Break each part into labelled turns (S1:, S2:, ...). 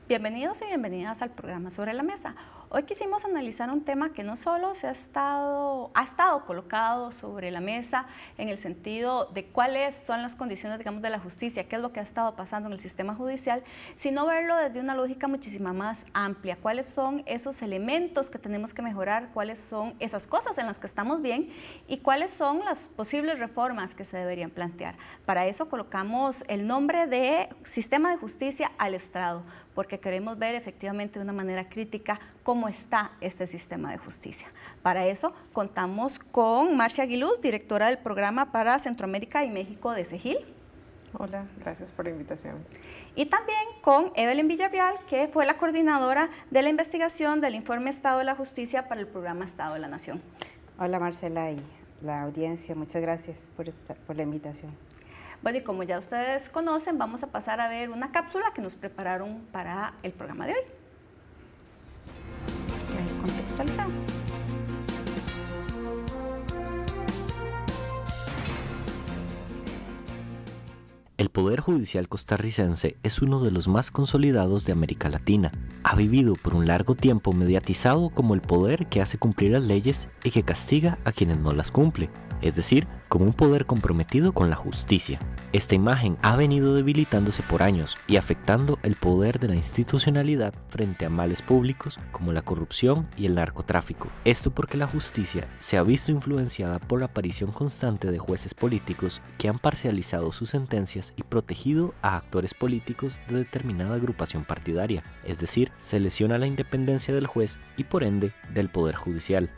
S1: Bienvenidos y bienvenidas al programa Sobre la Mesa. Hoy quisimos analizar un tema que no solo ha estado colocado sobre la mesa en el sentido de cuáles son las condiciones, digamos, de la justicia, qué es lo que ha estado pasando en el sistema judicial, sino verlo desde una lógica muchísima más amplia. Cuáles son esos elementos que tenemos que mejorar, cuáles son esas cosas en las que estamos bien y cuáles son las posibles reformas que se deberían plantear. Para eso colocamos el nombre de Sistema de Justicia al Estrado, porque queremos ver efectivamente de una manera crítica cómo está este sistema de justicia. Para eso contamos con Marcia Aguiluz, directora del programa para Centroamérica y México de CEGIL.
S2: Hola, gracias por la invitación.
S1: Y también con Evelyn Villarreal, que fue la coordinadora de la investigación del informe Estado de la Justicia para el programa Estado de la Nación.
S3: Hola Marcela y la audiencia, muchas gracias por la invitación.
S1: Bueno, y como ya ustedes conocen, vamos a pasar a ver una cápsula que nos prepararon para el programa de hoy. Contextualizado.
S4: El Poder Judicial costarricense es uno de los más consolidados de América Latina. Ha vivido por un largo tiempo mediatizado como el poder que hace cumplir las leyes y que castiga a quienes no las cumple, es decir, como un poder comprometido con la justicia. Esta imagen ha venido debilitándose por años y afectando el poder de la institucionalidad frente a males públicos como la corrupción y el narcotráfico. Esto porque la justicia se ha visto influenciada por la aparición constante de jueces políticos que han parcializado sus sentencias y protegido a actores políticos de determinada agrupación partidaria, es decir, se lesiona la independencia del juez y por ende del poder judicial.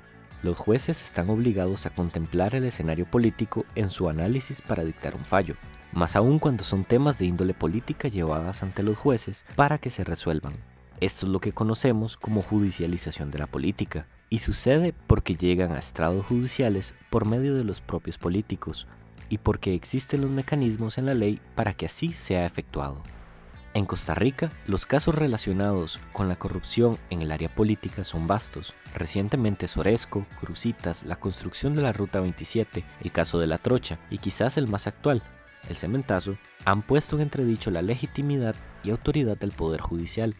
S4: Los jueces están obligados a contemplar el escenario político en su análisis para dictar un fallo, más aún cuando son temas de índole política llevadas ante los jueces para que se resuelvan. Esto es lo que conocemos como judicialización de la política, y sucede porque llegan a estrados judiciales por medio de los propios políticos, y porque existen los mecanismos en la ley para que así sea efectuado. En Costa Rica, los casos relacionados con la corrupción en el área política son vastos. Recientemente Soresco, Cruzitas, la construcción de la Ruta 27, el caso de La Trocha y quizás el más actual, el Cementazo, han puesto en entredicho la legitimidad y autoridad del Poder Judicial.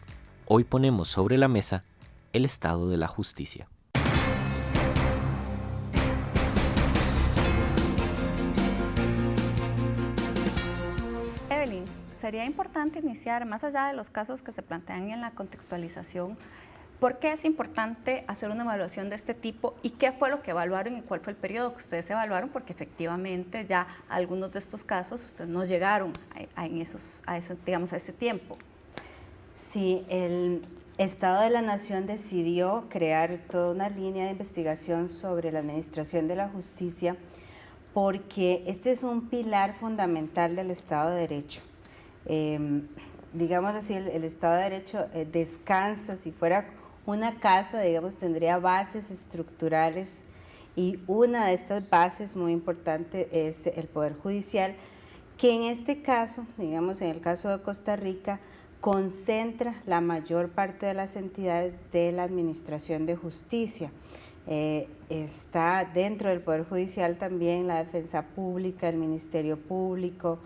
S4: Hoy ponemos sobre la mesa el estado de la justicia.
S1: Evelyn, sería importante iniciar, más allá de los casos que se plantean en la contextualización, ¿por qué es importante hacer una evaluación de este tipo y qué fue lo que evaluaron y cuál fue el periodo que ustedes evaluaron? Porque efectivamente ya algunos de estos casos ustedes no llegaron a ese tiempo.
S3: Sí, el Estado de la Nación decidió crear toda una línea de investigación sobre la administración de la justicia porque este es un pilar fundamental del Estado de Derecho. Digamos así, el Estado de Derecho descansa, si fuera una casa, digamos, tendría bases estructurales y una de estas bases muy importante es el Poder Judicial, que en este caso, digamos, en el caso de Costa Rica, concentra la mayor parte de las entidades de la Administración de Justicia. Está dentro del Poder Judicial también la Defensa Pública, el Ministerio Público,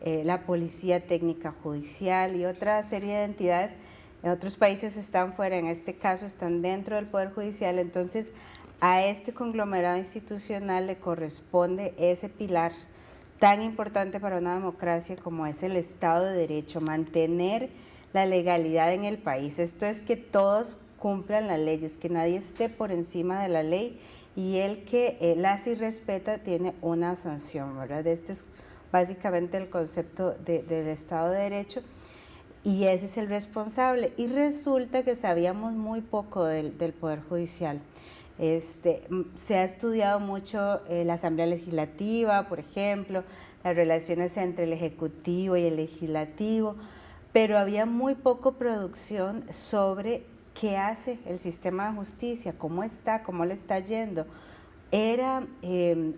S3: la Policía Técnica Judicial y otra serie de entidades. En otros países están fuera, en este caso están dentro del Poder Judicial. Entonces a este conglomerado institucional le corresponde ese pilar tan importante para una democracia como es el Estado de Derecho, mantener la legalidad en el país. Esto es que todos cumplan las leyes, que nadie esté por encima de la ley y el que las irrespeta tiene una sanción, ¿verdad? Este es básicamente el concepto del Estado de Derecho y ese es el responsable. Y resulta que sabíamos muy poco del Poder Judicial. Se ha estudiado mucho la Asamblea Legislativa, por ejemplo, las relaciones entre el Ejecutivo y el Legislativo, pero había muy poco producción sobre qué hace el sistema de justicia, cómo está, cómo le está yendo. Era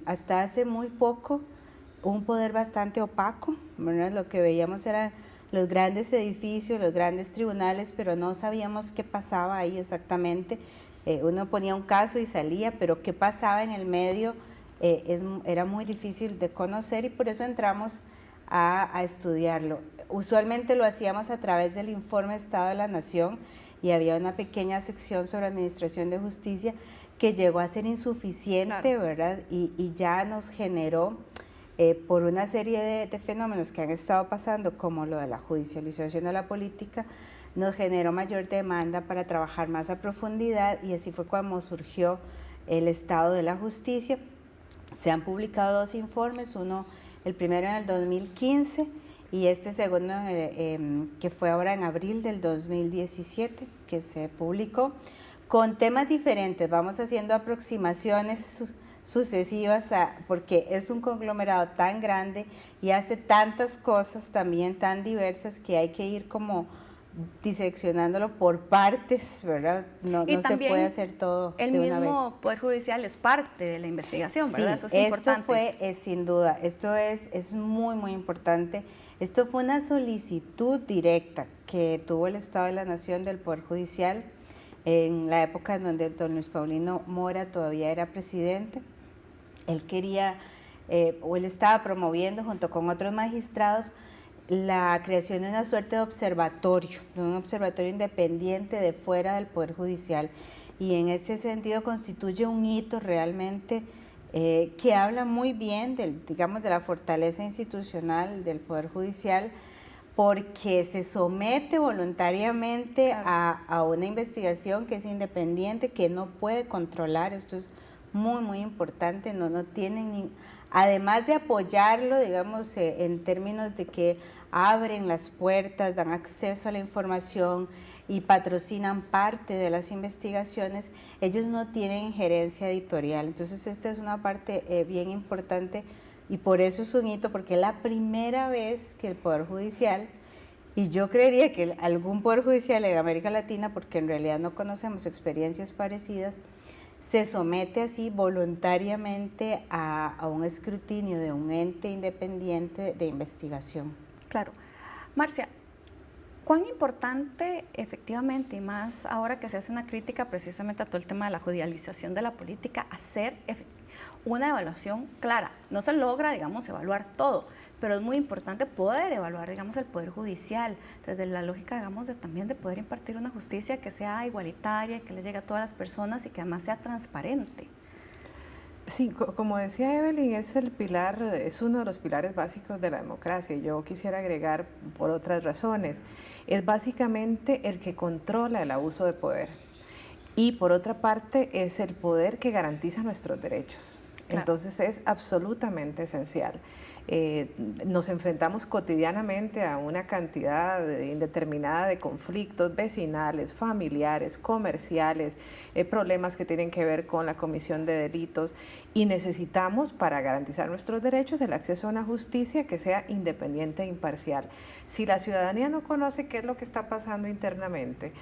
S3: hasta hace muy poco un poder bastante opaco, ¿verdad? Lo que veíamos eran los grandes edificios, los grandes tribunales, pero no sabíamos qué pasaba ahí exactamente. Uno ponía un caso y salía, pero qué pasaba en el medio era muy difícil de conocer y por eso entramos a estudiarlo. usualmente lo hacíamos a través del informe de Estado de la Nación y había una pequeña sección sobre administración de justicia que llegó a ser insuficiente, claro, ¿verdad? Y ya nos generó, por una serie de fenómenos que han estado pasando, como lo de la judicialización de la política, nos generó mayor demanda para trabajar más a profundidad y así fue cuando surgió el Estado de la Justicia. Se han publicado 2 informes, el primero en el 2015 y este segundo que fue ahora en abril del 2017 que se publicó, con temas diferentes. Vamos haciendo aproximaciones sucesivas porque es un conglomerado tan grande y hace tantas cosas también tan diversas que hay que ir como diseccionándolo por partes, ¿verdad? No se puede hacer todo de una vez. El
S1: mismo Poder Judicial es parte de la investigación, ¿verdad?
S3: Sí,
S1: eso es importante.
S3: Esto fue, sin duda, esto es muy, muy importante. Esto fue una solicitud directa que tuvo el Estado de la Nación del Poder Judicial en la época en donde don Luis Paulino Mora todavía era presidente. Él quería, o él estaba promoviendo junto con otros magistrados, la creación de una suerte de un observatorio independiente de fuera del Poder Judicial, y en ese sentido constituye un hito realmente que habla muy bien de la fortaleza institucional del Poder Judicial, porque se somete voluntariamente a una investigación que es independiente, que no puede controlar. Esto es muy, muy importante. No tienen además de apoyarlo, digamos, en términos de que abren las puertas, dan acceso a la información y patrocinan parte de las investigaciones, ellos no tienen injerencia editorial. Entonces esta es una parte bien importante y por eso es un hito, porque es la primera vez que el Poder Judicial, y yo creería que algún Poder Judicial en América Latina, porque en realidad no conocemos experiencias parecidas, se somete así voluntariamente a un escrutinio de un ente independiente de investigación.
S1: Claro. Marcia, ¿cuán importante efectivamente, y más ahora que se hace una crítica precisamente a todo el tema de la judicialización de la política, hacer una evaluación clara? No se logra, digamos, evaluar todo, pero es muy importante poder evaluar, digamos, el Poder Judicial, desde la lógica, digamos, también de poder impartir una justicia que sea igualitaria, que le llegue a todas las personas y que además sea transparente.
S2: Sí, como decía Evelyn, es uno de los pilares básicos de la democracia. Yo quisiera agregar por otras razones. Es básicamente el que controla el abuso de poder. Y por otra parte es el poder que garantiza nuestros derechos. Claro. Entonces es absolutamente esencial. Nos enfrentamos cotidianamente a una cantidad indeterminada de conflictos vecinales, familiares, comerciales, problemas que tienen que ver con la comisión de delitos, y necesitamos, para garantizar nuestros derechos, el acceso a una justicia que sea independiente e imparcial. Si la ciudadanía no conoce qué es lo que está pasando internamente,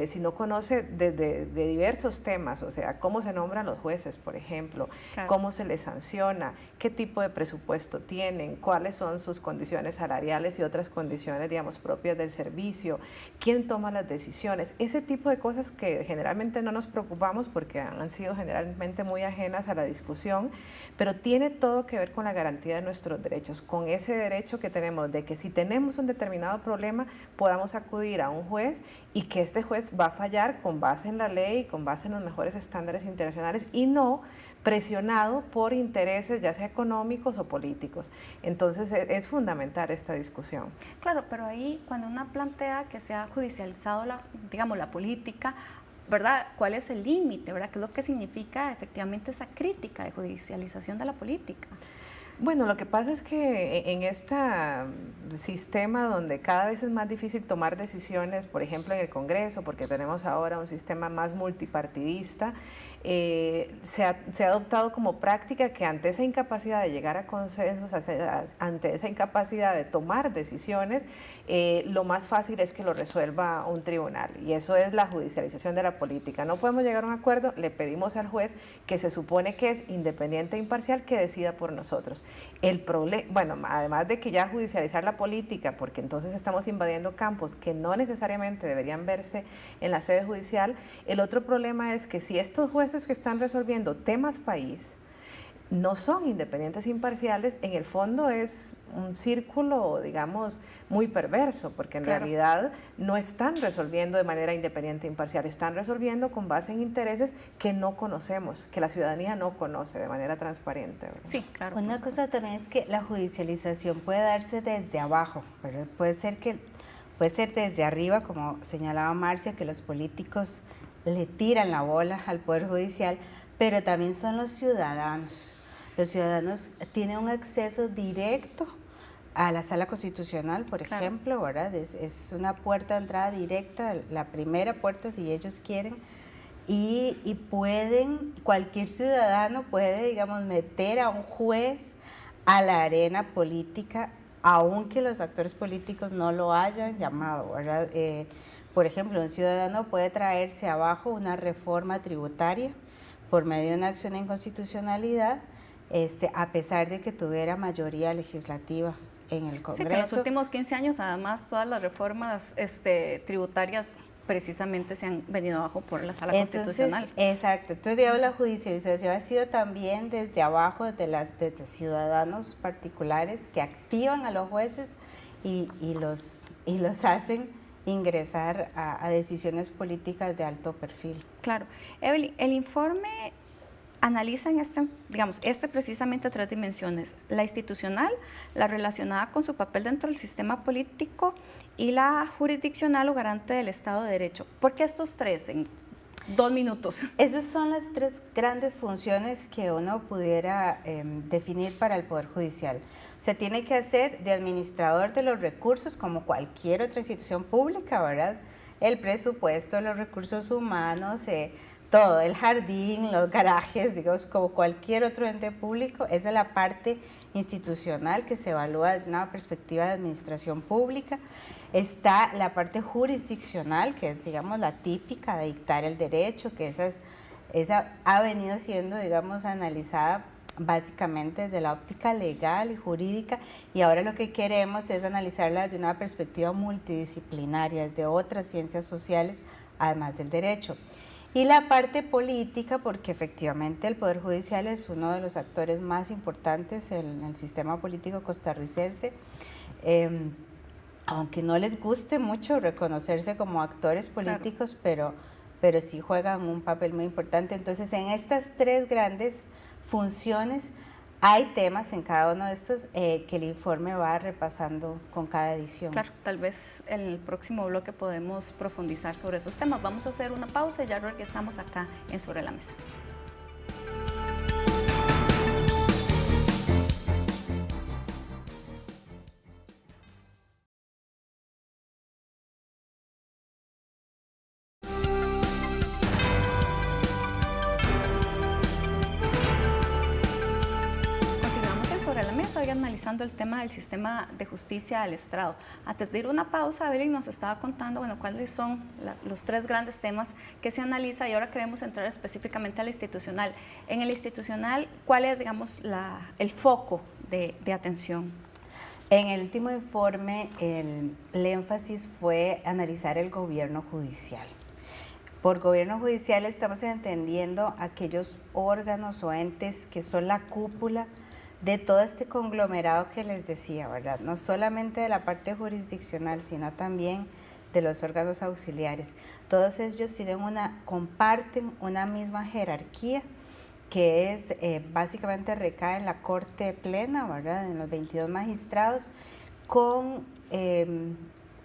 S2: si no conoce de diversos temas, o sea, cómo se nombran los jueces, por ejemplo, claro, cómo se les sanciona, qué tipo de presupuesto tienen, cuáles son sus condiciones salariales y otras condiciones, digamos, propias del servicio, quién toma las decisiones, ese tipo de cosas que generalmente no nos preocupamos porque han sido generalmente muy ajenas a la discusión, pero tiene todo que ver con la garantía de nuestros derechos, con ese derecho que tenemos de que si tenemos un determinado problema podamos acudir a un juez y que este juez va a fallar con base en la ley, con base en los mejores estándares internacionales y no presionado por intereses ya sea económicos o políticos. Entonces es fundamental esta discusión.
S1: Claro, pero ahí cuando uno plantea que se ha judicializado la política, ¿verdad? ¿Cuál es el límite, verdad? ¿Qué es lo que significa efectivamente esa crítica de judicialización de la política?
S2: Bueno, lo que pasa es que en este sistema donde cada vez es más difícil tomar decisiones, por ejemplo en el Congreso, porque tenemos ahora un sistema más multipartidista, se ha adoptado como práctica que ante esa incapacidad de llegar a consensos, ante esa incapacidad de tomar decisiones, lo más fácil es que lo resuelva un tribunal, y eso es la judicialización de la política. No podemos llegar a un acuerdo, le pedimos al juez, que se supone que es independiente e imparcial, que decida por nosotros. El problema, bueno, además de que ya judicializar la política, porque entonces estamos invadiendo campos que no necesariamente deberían verse en la sede judicial, el otro problema es que si estos jueces que están resolviendo temas país no son independientes e imparciales, en el fondo es un círculo, digamos, muy perverso, porque en realidad no están resolviendo de manera independiente e imparcial, están resolviendo con base en intereses que no conocemos, que la ciudadanía no conoce de manera transparente, ¿verdad?
S1: Sí, claro.
S3: Una cosa también es que la judicialización puede darse desde abajo, ¿verdad? Puede ser desde arriba, como señalaba Marcia, que los políticos le tiran la bola al Poder Judicial, pero también son los ciudadanos. Los ciudadanos tienen un acceso directo a la Sala Constitucional, por ejemplo, ¿verdad? Es una puerta de entrada directa, la primera puerta si ellos quieren, y cualquier ciudadano puede, digamos, meter a un juez a la arena política, aunque los actores políticos no lo hayan llamado, ¿verdad? Por ejemplo, un ciudadano puede traerse abajo una reforma tributaria por medio de una acción de inconstitucionalidad, a pesar de que tuviera mayoría legislativa en el Congreso.
S1: Sí, que en los últimos 15 años, además, todas las reformas tributarias precisamente se han venido abajo por la Sala Constitucional.
S3: Exacto. Entonces, digamos, la judicialización ha sido también desde abajo, desde ciudadanos particulares que activan a los jueces y los hacen ingresar a decisiones políticas de alto perfil.
S1: Claro. Evelyn, el informe analiza este precisamente 3 dimensiones: la institucional, la relacionada con su papel dentro del sistema político, y la jurisdiccional o garante del Estado de Derecho. ¿Por qué estos 3 en 2 minutos?
S3: Esas son las 3 grandes funciones que uno pudiera definir para el Poder Judicial. O sea, tiene que hacer de administrador de los recursos como cualquier otra institución pública, ¿verdad? El presupuesto, los recursos humanos, todo, el jardín, los garajes, digamos, como cualquier otro ente público. Esa es la parte institucional que se evalúa desde una perspectiva de administración pública. Está la parte jurisdiccional, que es, digamos, la típica de dictar el derecho, que esa ha venido siendo, digamos, analizada básicamente desde la óptica legal y jurídica, y ahora lo que queremos es analizarla desde una perspectiva multidisciplinaria, desde otras ciencias sociales, además del derecho. Y la parte política, porque efectivamente el Poder Judicial es uno de los actores más importantes en el sistema político costarricense, aunque no les guste mucho reconocerse como actores políticos, pero sí juegan un papel muy importante. Entonces, en estas 3 grandes funciones hay temas en cada uno de estos que el informe va repasando con cada edición.
S1: Claro, tal vez en el próximo bloque podemos profundizar sobre esos temas. Vamos a hacer una pausa y ya regresamos acá en Sobre la Mesa. Analizando el tema del sistema de justicia del estrado. Antes de ir a una pausa, Evelyn nos estaba contando, cuáles son los 3 grandes temas que se analiza, y ahora queremos entrar específicamente al institucional. En el institucional, ¿cuál es, digamos, el foco de atención?
S3: En el último informe, el énfasis fue analizar el gobierno judicial. Por gobierno judicial estamos entendiendo aquellos órganos o entes que son la cúpula de todo este conglomerado que les decía, ¿verdad? No solamente de la parte jurisdiccional, sino también de los órganos auxiliares. Todos ellos comparten una misma jerarquía, que es básicamente recae en la Corte Plena, ¿verdad? En los 22 magistrados, con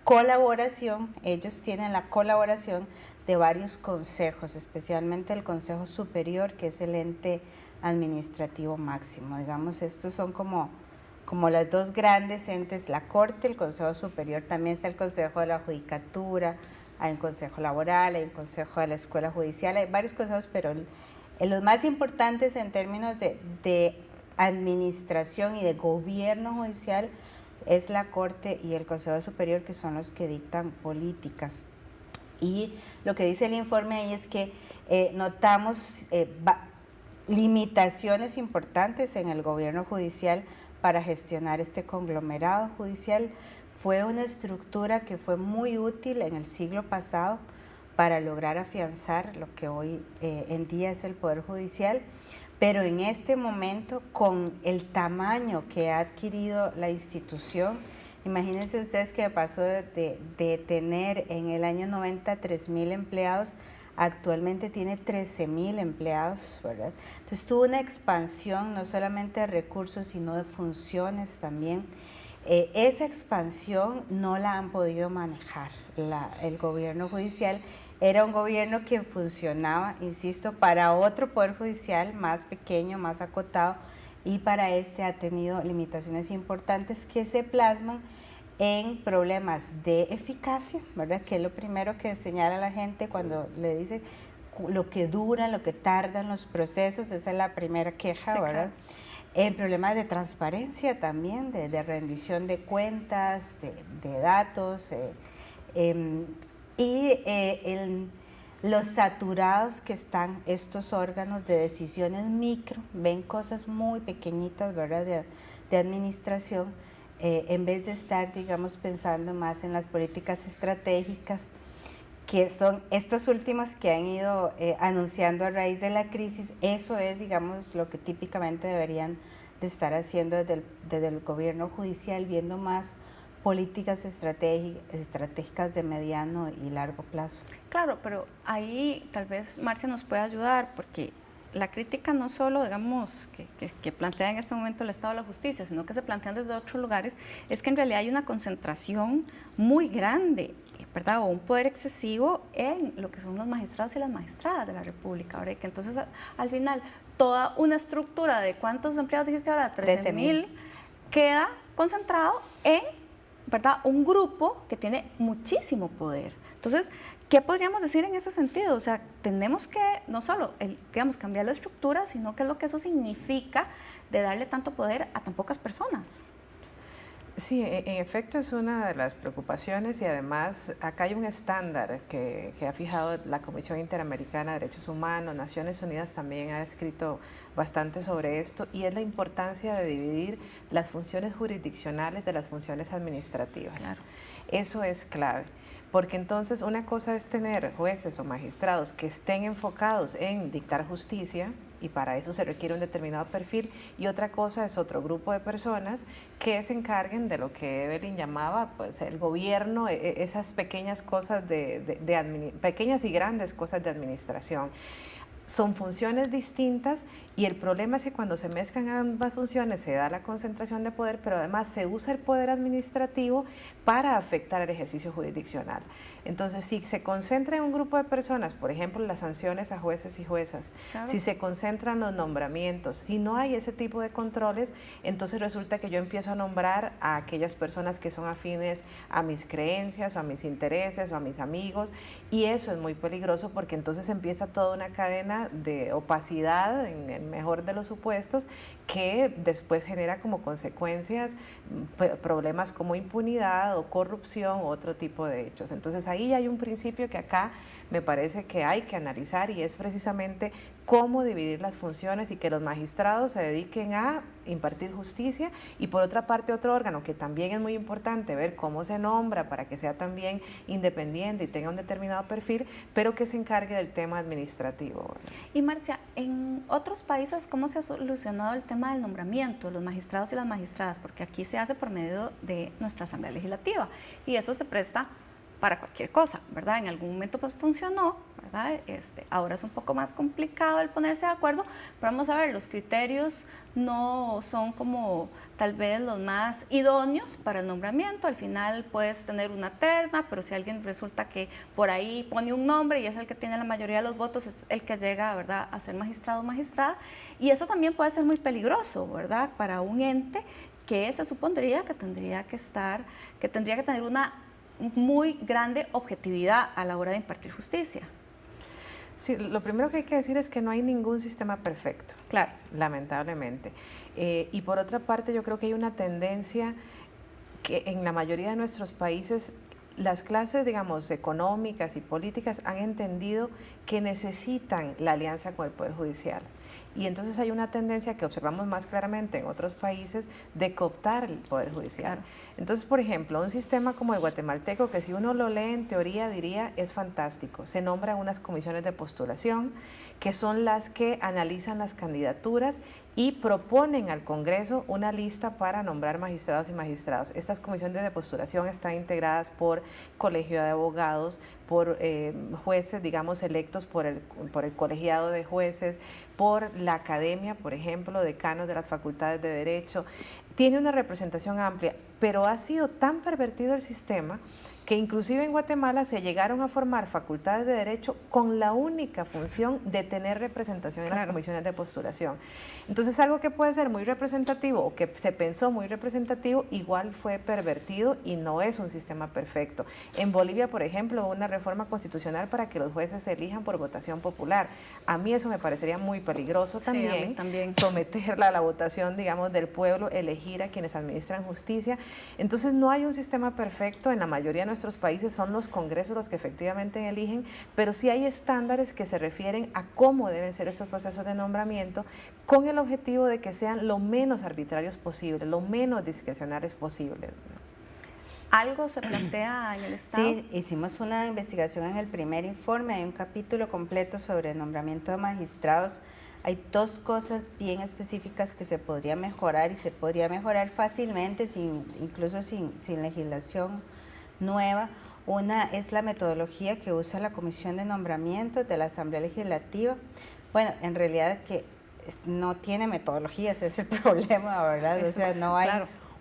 S3: colaboración. Ellos tienen la colaboración de varios consejos, especialmente el Consejo Superior, que es el ente administrativo máximo. Digamos, estos son como las 2 grandes entes, la Corte, el Consejo Superior. También está el Consejo de la Judicatura, hay un Consejo Laboral, hay un Consejo de la Escuela Judicial, hay varios consejos, pero los más importantes en términos de administración y de gobierno judicial es la Corte y el Consejo Superior, que son los que dictan políticas. Y lo que dice el informe ahí es que notamos limitaciones importantes en el gobierno judicial para gestionar este conglomerado judicial. Fue una estructura que fue muy útil en el siglo pasado para lograr afianzar lo que hoy en día es el Poder Judicial, pero en este momento, con el tamaño que ha adquirido la institución, imagínense ustedes que pasó de tener en el año 90 3,000 empleados, actualmente tiene 13,000 empleados, ¿verdad? Entonces tuvo una expansión no solamente de recursos, sino de funciones también. Esa expansión no la han podido manejar el gobierno judicial. Era un gobierno que funcionaba, insisto, para otro poder judicial más pequeño, más acotado, y para este ha tenido limitaciones importantes que se plasman en problemas de eficacia, ¿verdad? Que es lo primero que señala la gente cuando le dice lo que dura, lo que tardan los procesos, esa es la primera queja, sí, ¿verdad? Claro. En problemas de transparencia también, de rendición de cuentas, de datos, los saturados que están estos órganos de decisiones micro, ven cosas muy pequeñitas, ¿verdad?, de administración, en vez de estar, digamos, pensando más en las políticas estratégicas, que son estas últimas que han ido anunciando a raíz de la crisis. Eso es, digamos, lo que típicamente deberían de estar haciendo desde el gobierno judicial, viendo más políticas estratégicas de mediano y largo plazo.
S1: Claro, pero ahí tal vez Marcia nos puede ayudar, porque la crítica no solo, digamos, que plantea en este momento el Estado de la Justicia, sino que se plantean desde otros lugares, es que en realidad hay una concentración muy grande, ¿verdad?, o un poder excesivo en lo que son los magistrados y las magistradas de la República, ¿verdad? Y que entonces al final toda una estructura de ¿cuántos empleados dijiste ahora? 13,000 queda concentrado en, ¿verdad?, un grupo que tiene muchísimo poder. Entonces, ¿qué podríamos decir en ese sentido? O sea, tenemos que no solo, digamos, cambiar la estructura, sino qué es lo que eso significa de darle tanto poder a tan pocas personas.
S2: Sí, en efecto es una de las preocupaciones, y además acá hay un estándar que ha fijado la Comisión Interamericana de Derechos Humanos. Naciones Unidas también ha escrito bastante sobre esto, y es la importancia de dividir las funciones jurisdiccionales de las funciones administrativas. Claro. Eso es clave, porque entonces una cosa es tener jueces o magistrados que estén enfocados en dictar justicia, y para eso se requiere un determinado perfil, y otra cosa es otro grupo de personas que se encarguen de lo que Evelyn llamaba, pues, el gobierno, esas pequeñas cosas pequeñas y grandes cosas de administración. Son funciones distintas, y el problema es que cuando se mezclan ambas funciones se da la concentración de poder, pero además se usa el poder administrativo para afectar el ejercicio jurisdiccional. Entonces, si se concentra en un grupo de personas, por ejemplo, las sanciones a jueces y juezas, claro, si se concentran los nombramientos, si no hay ese tipo de controles, entonces resulta que yo empiezo a nombrar a aquellas personas que son afines a mis creencias o a mis intereses o a mis amigos, y eso es muy peligroso, porque entonces empieza toda una cadena de opacidad, en el mejor de los supuestos, que después genera como consecuencias problemas como impunidad o corrupción o otro tipo de hechos. Entonces ahí hay un principio que acá me parece que hay que analizar, y es precisamente cómo dividir las funciones y que los magistrados se dediquen a impartir justicia, y por otra parte otro órgano que también es muy importante ver cómo se nombra para que sea también independiente y tenga un determinado perfil, pero que se encargue del tema administrativo.
S1: Y Marcia, en otros países, ¿cómo se ha solucionado el tema del nombramiento de los magistrados y las magistradas? Porque aquí se hace por medio de nuestra Asamblea Legislativa, y eso se presta para cualquier cosa, ¿verdad? En algún momento pues funcionó, ¿verdad? Ahora es un poco más complicado el ponerse de acuerdo, pero vamos a ver, los criterios no son como tal vez los más idóneos para el nombramiento. Al final puedes tener una terna, pero si alguien resulta que por ahí pone un nombre y es el que tiene la mayoría de los votos, es el que llega, ¿verdad?, a ser magistrado o magistrada, y eso también puede ser muy peligroso, ¿verdad?, para un ente que se supondría que tendría que tener una muy grande objetividad a la hora de impartir justicia.
S2: Sí, lo primero que hay que decir es que no hay ningún sistema perfecto,
S1: claro,
S2: lamentablemente. Y por otra parte, yo creo que hay una tendencia que en la mayoría de nuestros países las clases, digamos, económicas y políticas han entendido que necesitan la alianza con el Poder Judicial. Y entonces hay una tendencia que observamos más claramente en otros países de cooptar el Poder Judicial. Entonces, por ejemplo, un sistema como el guatemalteco, que si uno lo lee en teoría diría es fantástico, se nombran unas comisiones de postulación que son las que analizan las candidaturas y proponen al Congreso una lista para nombrar magistrados y magistrados. Estas comisiones de postulación están integradas por colegio de abogados, por jueces, digamos, electos por el colegiado de jueces, por la academia, por ejemplo, decanos de las facultades de Derecho. Tiene una representación amplia, pero ha sido tan pervertido el sistema que inclusive en Guatemala se llegaron a formar facultades de Derecho con la única función de tener representación en las comisiones de postulación. Entonces, algo que puede ser muy representativo o que se pensó muy representativo, igual fue pervertido y no es un sistema perfecto. En Bolivia, por ejemplo, hubo una reforma constitucional para que los jueces se elijan por votación popular. A mí eso me parecería muy peligroso también,
S1: sí, a mí también.
S2: someterla a la votación, digamos, del pueblo, elegir a quienes administran justicia. Entonces, no hay un sistema perfecto. En la mayoría de nuestros países son los congresos los que efectivamente eligen, pero sí hay estándares que se refieren a cómo deben ser estos procesos de nombramiento, con el objetivo de que sean lo menos arbitrarios posible, lo menos discrecionales posible.
S1: ¿Algo se plantea en el Estado?
S3: Sí, hicimos una investigación en el primer informe, hay un capítulo completo sobre el nombramiento de magistrados. Hay dos cosas bien específicas que se podría mejorar y se podría mejorar fácilmente, incluso sin legislación nueva. Una es la metodología que usa la Comisión de Nombramientos de la Asamblea Legislativa. Bueno, en realidad que no tiene metodología, ese es el problema, ¿verdad? O sea, no hay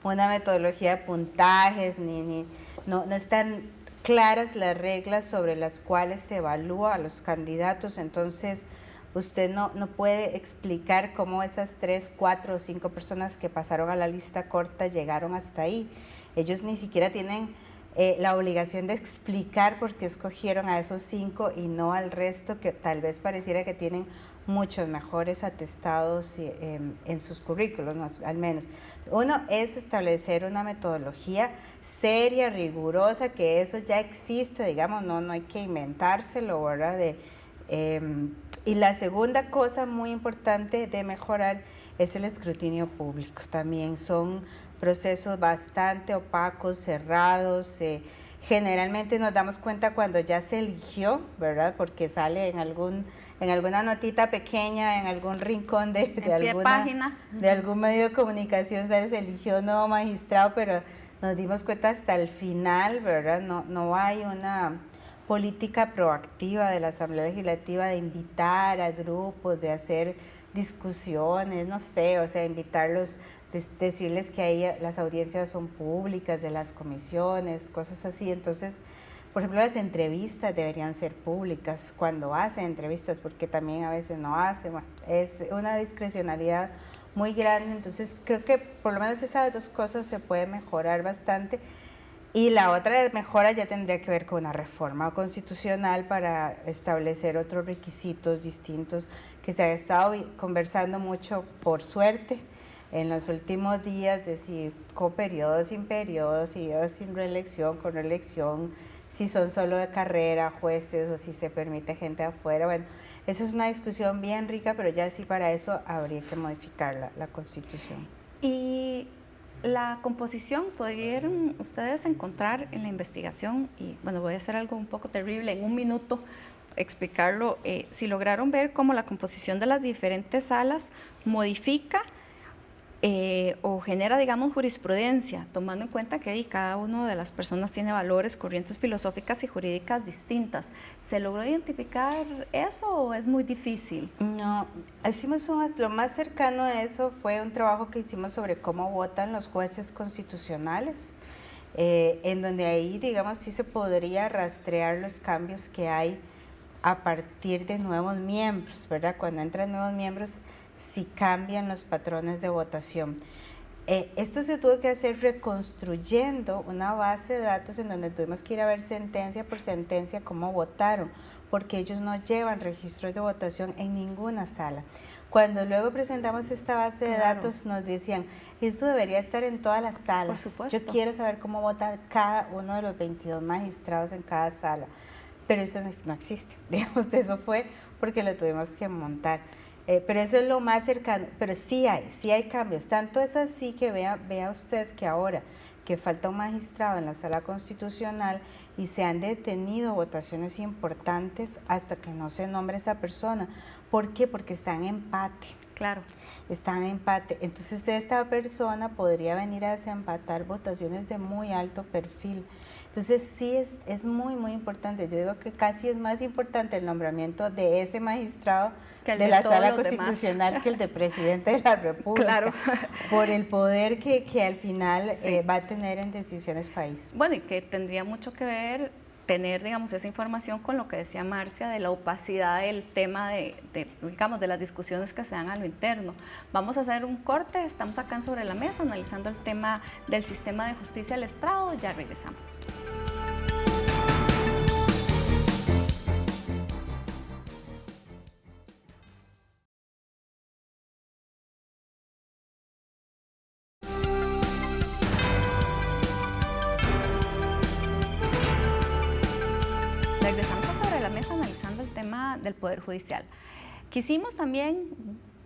S3: una metodología de puntajes, no están claras las reglas sobre las cuales se evalúa a los candidatos, entonces usted no puede explicar cómo esas 3, 4 o 5 personas que pasaron a la lista corta llegaron hasta ahí. Ellos ni siquiera tienen la obligación de explicar por qué escogieron a esos 5 y no al resto, que tal vez pareciera que tienen muchos mejores atestados en sus currículos, al menos. Uno es establecer una metodología seria, rigurosa, que eso ya existe, digamos, no hay que inventárselo, ¿verdad? Y la segunda cosa muy importante de mejorar es el escrutinio público. También son procesos bastante opacos, cerrados. Generalmente nos damos cuenta cuando ya se eligió, ¿verdad? Porque sale en alguna notita pequeña, en algún rincón de algún medio de comunicación, se eligió un nuevo magistrado, pero nos dimos cuenta hasta el final, ¿verdad? No hay una política proactiva de la Asamblea Legislativa de invitar a grupos, de hacer discusiones, no sé, o sea, invitarlos, decirles que ahí las audiencias son públicas de las comisiones, cosas así. Entonces, por ejemplo, las entrevistas deberían ser públicas cuando hacen entrevistas, porque también a veces no hacen. Bueno, es una discrecionalidad muy grande, entonces creo que por lo menos esas dos cosas se puede mejorar bastante. Y la otra mejora ya tendría que ver con una reforma constitucional para establecer otros requisitos distintos que se ha estado conversando mucho, por suerte, en los últimos días, de si con periodos, sin periodos, si sin reelección, con reelección, si son solo de carrera jueces o si se permite gente de afuera. Bueno, eso es una discusión bien rica, pero ya sí, para eso habría que modificar la Constitución.
S1: Y la composición, podrían ustedes encontrar en la investigación, y bueno, voy a hacer algo un poco terrible, en un minuto explicarlo, si lograron ver cómo la composición de las diferentes salas modifica o genera, digamos, jurisprudencia, tomando en cuenta que cada una de las personas tiene valores, corrientes filosóficas y jurídicas distintas. ¿Se logró identificar eso o es muy difícil?
S3: No, lo más cercano a eso fue un trabajo que hicimos sobre cómo votan los jueces constitucionales, en donde ahí, digamos, sí se podría rastrear los cambios que hay a partir de nuevos miembros, ¿verdad? Cuando entran nuevos miembros, si cambian los patrones de votación. Esto se tuvo que hacer reconstruyendo una base de datos en donde tuvimos que ir a ver sentencia por sentencia cómo votaron, porque ellos no llevan registros de votación en ninguna sala. Cuando luego presentamos esta base de datos, nos decían, esto debería estar en todas las salas.
S1: Por supuesto.
S3: Yo quiero saber cómo vota cada uno de los 22 magistrados en cada sala, pero eso no existe. Digamos, eso fue porque lo tuvimos que montar. pero eso es lo más cercano, pero sí hay cambios, tanto es así que vea usted que ahora que falta un magistrado en la Sala Constitucional y se han detenido votaciones importantes hasta que no se nombre esa persona. ¿Por qué? Porque está en empate.
S1: Claro.
S3: Están en empate. Entonces esta persona podría venir a desempatar votaciones de muy alto perfil. Entonces sí es muy, muy importante. Yo digo que casi es más importante el nombramiento de ese magistrado de la Sala Constitucional que el de presidente de la República.
S1: Claro.
S3: Por el poder que al final va a tener en decisiones país.
S1: Bueno, y que tendría mucho que ver tener, digamos, esa información con lo que decía Marcia de la opacidad del tema digamos, de las discusiones que se dan a lo interno. Vamos a hacer un corte, estamos acá en Sobre la Mesa analizando el tema del sistema de justicia del Estrado, ya regresamos. Regresamos a Sobre la Mesa analizando el tema del Poder Judicial. Quisimos también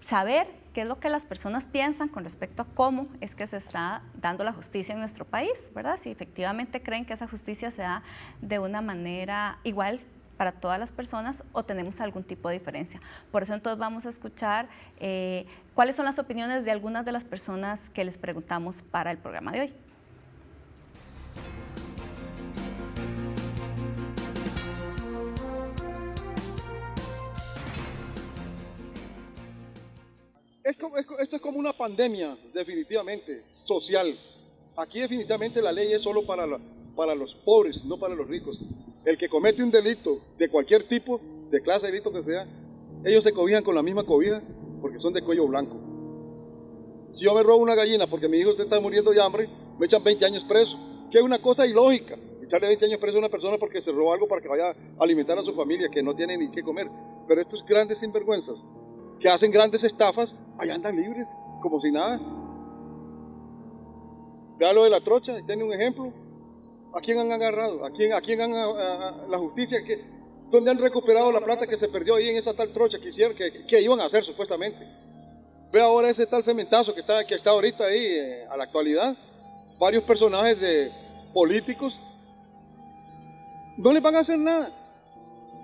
S1: saber qué es lo que las personas piensan con respecto a cómo es que se está dando la justicia en nuestro país, ¿verdad? Si efectivamente creen que esa justicia se da de una manera igual para todas las personas o tenemos algún tipo de diferencia. Por eso entonces vamos a escuchar cuáles son las opiniones de algunas de las personas que les preguntamos para el programa de hoy.
S5: Esto es como una pandemia, definitivamente, social. Aquí definitivamente la ley es solo para los pobres, no para los ricos. El que comete un delito de cualquier tipo, de clase de delito que sea, ellos se cobijan con la misma cobija porque son de cuello blanco. Si yo me robo una gallina porque mi hijo se está muriendo de hambre, me echan 20 años preso, que es una cosa ilógica. Echarle 20 años preso a una persona porque se robó algo para que vaya a alimentar a su familia, que no tiene ni qué comer. Pero estos grandes sinvergüenzas que hacen grandes estafas, allá andan libres, como si nada. Vea lo de la trocha, tiene un ejemplo. ¿A quién han agarrado? ¿A quién han la justicia? ¿Dónde han recuperado la plata que se perdió ahí en esa tal trocha que iban a hacer supuestamente? Ve ahora ese tal cementazo que está ahorita ahí, a la actualidad. Varios personajes políticos. No les van a hacer nada.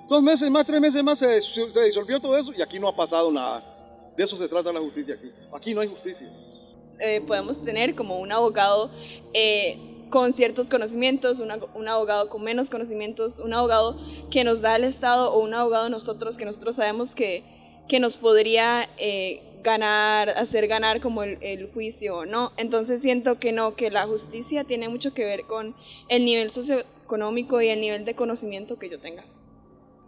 S5: 2 meses más, 3 meses más se disolvió todo eso y aquí no ha pasado nada. De eso se trata la justicia aquí. Aquí no hay justicia.
S6: Podemos tener como un abogado con ciertos conocimientos, un abogado con menos conocimientos, un abogado que nos da el Estado o un abogado nosotros que nosotros sabemos que nos podría hacer ganar como el juicio, ¿no? Entonces siento que no, que la justicia tiene mucho que ver con el nivel socioeconómico y el nivel de conocimiento que yo tenga.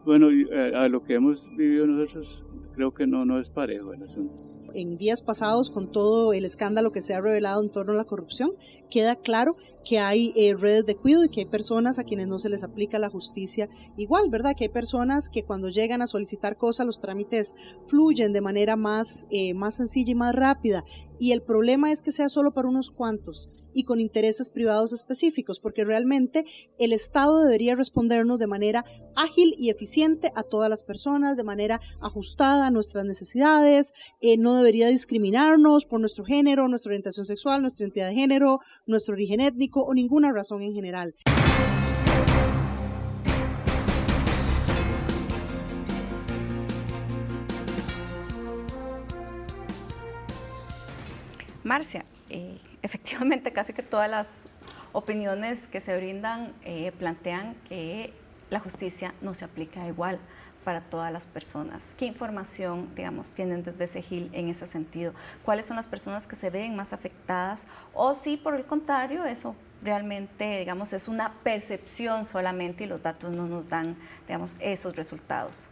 S7: Bueno, a lo que hemos vivido nosotros, creo que no es parejo el asunto.
S8: En días pasados, con todo el escándalo que se ha revelado en torno a la corrupción, queda claro que hay redes de cuido y que hay personas a quienes no se les aplica la justicia igual, ¿verdad? Que hay personas que cuando llegan a solicitar cosas, los trámites fluyen de manera más sencilla y más rápida. Y el problema es que sea solo para unos cuantos y con intereses privados específicos, porque realmente el Estado debería respondernos de manera ágil y eficiente a todas las personas, de manera ajustada a nuestras necesidades, no debería discriminarnos por nuestro género, nuestra orientación sexual, nuestra identidad de género, nuestro origen étnico o ninguna razón en general.
S1: Marcia, efectivamente casi que todas las opiniones que se brindan plantean que la justicia no se aplica igual para todas las personas. ¿Qué información, digamos, tienen desde CEGIL en ese sentido? ¿Cuáles son las personas que se ven más afectadas? O si por el contrario eso realmente, digamos, es una percepción solamente y los datos no nos dan, digamos, esos resultados.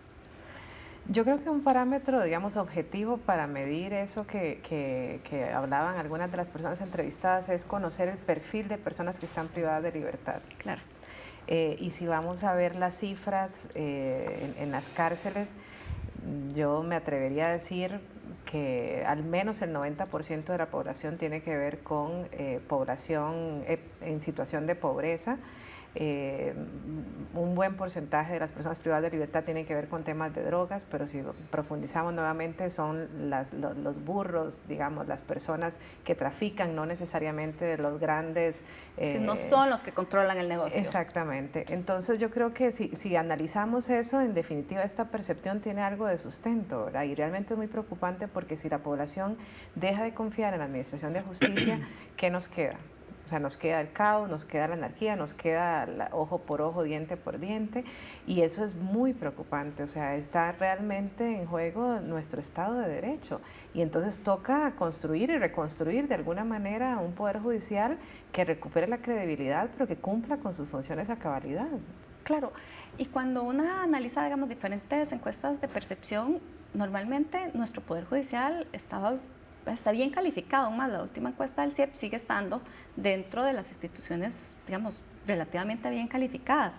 S2: Yo creo que un parámetro, digamos, objetivo para medir eso que hablaban algunas de las personas entrevistadas es conocer el perfil de personas que están privadas de libertad.
S1: Claro.
S2: Y si vamos a ver las cifras en las cárceles, yo me atrevería a decir que al menos el 90% de la población tiene que ver con población en situación de pobreza. un buen porcentaje de las personas privadas de libertad tienen que ver con temas de drogas, pero si profundizamos nuevamente son los burros, digamos, las personas que trafican, no necesariamente de los grandes...
S1: no son los que controlan el negocio.
S2: Exactamente. Entonces yo creo que si analizamos eso, en definitiva esta percepción tiene algo de sustento, ¿verdad? Y realmente es muy preocupante porque si la población deja de confiar en la administración de justicia, ¿qué nos queda? O sea, nos queda el caos, nos queda la anarquía, nos queda ojo por ojo, diente por diente, y eso es muy preocupante. O sea, está realmente en juego nuestro Estado de Derecho. Y entonces toca construir y reconstruir de alguna manera un poder judicial que recupere la credibilidad, pero que cumpla con sus funciones a cabalidad.
S1: Claro, y cuando uno analiza, digamos, diferentes encuestas de percepción, normalmente nuestro poder judicial está bien calificado, más la última encuesta del CIEP sigue estando dentro de las instituciones, digamos, relativamente bien calificadas.